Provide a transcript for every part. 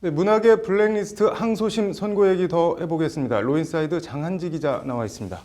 네, 문학의 블랙리스트 항소심 선고 얘기 더 해보겠습니다. 로인사이드 장한지 기자 나와 있습니다.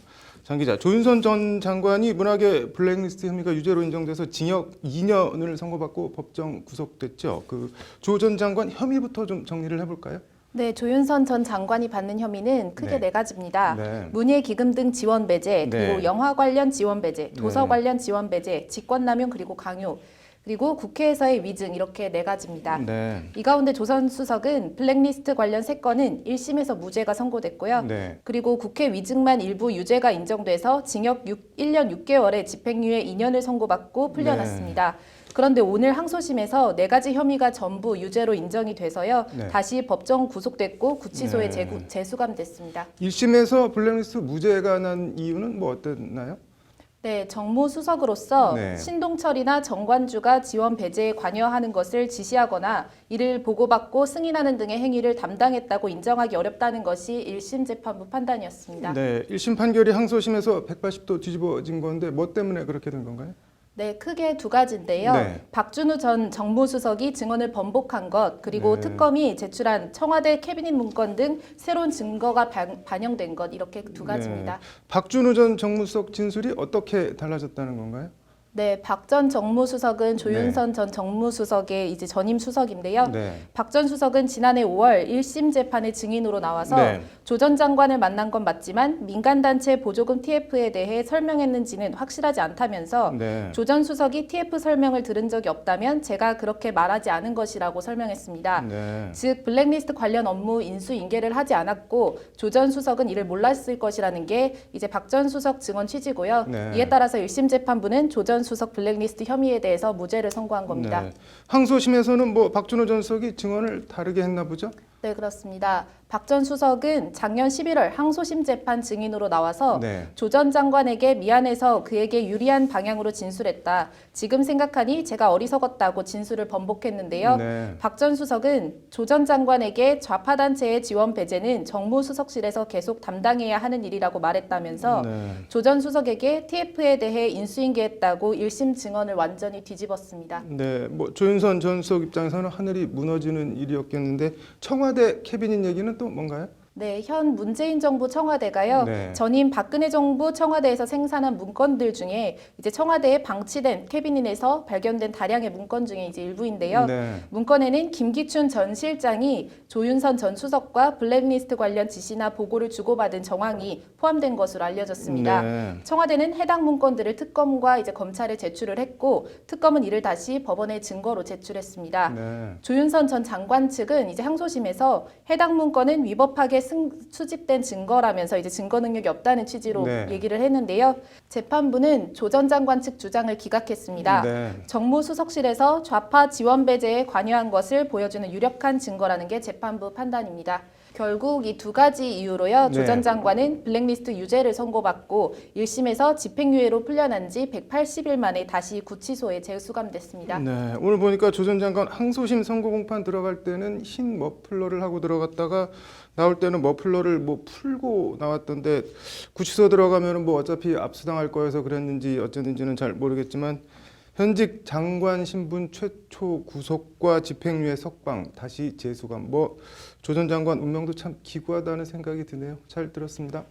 장 기자, 조윤선 전 장관이 문학의 블랙리스트 혐의가 유죄로 인정돼서 징역 2년을 선고받고 법정 구속됐죠. 그 조 전 장관 혐의부터 좀 정리를 해볼까요? 네, 조윤선 전 장관이 받는 혐의는 크게 네 가지입니다. 네. 문예기금 등 지원 배제, 그리고 네. 영화 관련 지원 배제, 도서 네. 관련 지원 배제, 직권남용 그리고 강요, 그리고 국회에서의 위증 이렇게 네 가지입니다. 네. 이 가운데 조 전 수석은 블랙리스트 관련 3건은 1심에서 무죄가 선고됐고요. 네. 그리고 국회 위증만 일부 유죄가 인정돼서 징역 1년 6개월에 집행유예 2년을 선고받고 풀려났습니다. 그런데 오늘 항소심에서 네 가지 혐의가 전부 유죄로 인정이 돼서요. 네. 다시 법정 구속됐고 구치소에 네. 재수감됐습니다. 1심에서 블랙리스트 무죄가 난 이유는 뭐 어땠나요? 네, 정무수석으로서 네. 신동철이나 정관주가 지원 배제에 관여하는 것을 지시하거나 이를 보고받고 승인하는 등의 행위를 담당했다고 인정하기 어렵다는 것이 1심 재판부 판단이었습니다. 네, 1심 판결이 항소심에서 180도 뒤집어진 건데 뭐 때문에 그렇게 된 건가요? 네, 크게 두 가지인데요. 네. 박준우 전 정무수석이 증언을 번복한 것, 그리고 네. 특검이 제출한 청와대 캐비닛 문건 등 새로운 증거가 반영된 것, 이렇게 두 가지입니다. 네. 박준우 전 정무수석 진술이 어떻게 달라졌다는 건가요? 네, 박 전 정무수석은 조윤선 전 정무수석의 이제 전임 수석인데요. 네. 박 전 수석은 지난해 5월 1심 재판에 증인으로 나와서 네. 조 전 장관을 만난 건 맞지만 민간단체 보조금 TF에 대해 설명했는지는 확실하지 않다면서 네. 조 전 수석이 TF 설명을 들은 적이 없다면 제가 그렇게 말하지 않은 것이라고 설명했습니다. 네. 즉 블랙리스트 관련 업무 인수인계를 하지 않았고 조 전 수석은 이를 몰랐을 것이라는 게 이제 박 전 수석 증언 취지고요. 네. 이에 따라서 1심 재판부는 조 전 수석 블랙리스트 혐의에 대해서 무죄를 선고한 겁니다. 네. 항소심에서는 뭐 박준호 전 수석이 증언을 다르게 했나 보죠? 네, 그렇습니다. 박 전 수석은 작년 11월 항소심 재판 증인으로 나와서 네. 조 전 장관에게 미안해서 그에게 유리한 방향으로 진술했다. 지금 생각하니 제가 어리석었다고 진술을 번복했는데요. 네. 박 전 수석은 조 전 장관에게 좌파 단체의 지원 배제는 정무수석실에서 계속 담당해야 하는 일이라고 말했다면서 네. 조 전 수석에게 TF에 대해 인수인계했다고 1심 증언을 완전히 뒤집었습니다. 네. 뭐 조윤선 전 수석 입장에서는 하늘이 무너지는 일이었겠는데 청와대 캐비닛 얘기는 또 뭔가요? 네, 현 문재인 정부 청와대가요. 네. 전임 박근혜 정부 청와대에서 생산한 문건들 중에 이제 청와대에 방치된 캐비닛에서 발견된 다량의 문건 중에 이제 일부인데요. 네. 문건에는 김기춘 전 실장이 조윤선 전 수석과 블랙리스트 관련 지시나 보고를 주고받은 정황이 포함된 것으로 알려졌습니다. 네. 청와대는 해당 문건들을 특검과 이제 검찰에 제출을 했고 특검은 이를 다시 법원에 증거로 제출했습니다. 네. 조윤선 전 장관 측은 이제 항소심에서 해당 문건은 위법하게 수집된 증거라면서 이제 증거 능력이 없다는 취지로 네. 얘기를 했는데요. 재판부는 조 전 장관 측 주장을 기각했습니다. 네. 정무수석실에서 좌파 지원 배제에 관여한 것을 보여주는 유력한 증거라는 게 재판부 판단입니다. 결국 이 두 가지 이유로요. 조 전 네. 장관은 블랙리스트 유죄를 선고받고 1심에서 집행유예로 풀려난 지 180일 만에 다시 구치소에 재수감됐습니다. 네. 오늘 보니까 조 전 장관 항소심 선고 공판 들어갈 때는 흰 머플러를 하고 들어갔다가 나올 때는 머플러를 뭐 풀고 나왔던데 구치소 들어가면은 뭐 어차피 압수당할 거여서 그랬는지 어쨌는지는 잘 모르겠지만 현직 장관 신분 최초 구속과 집행유예 석방 다시 재수감 뭐 조 전 장관 운명도 참 기구하다는 생각이 드네요. 잘 들었습니다.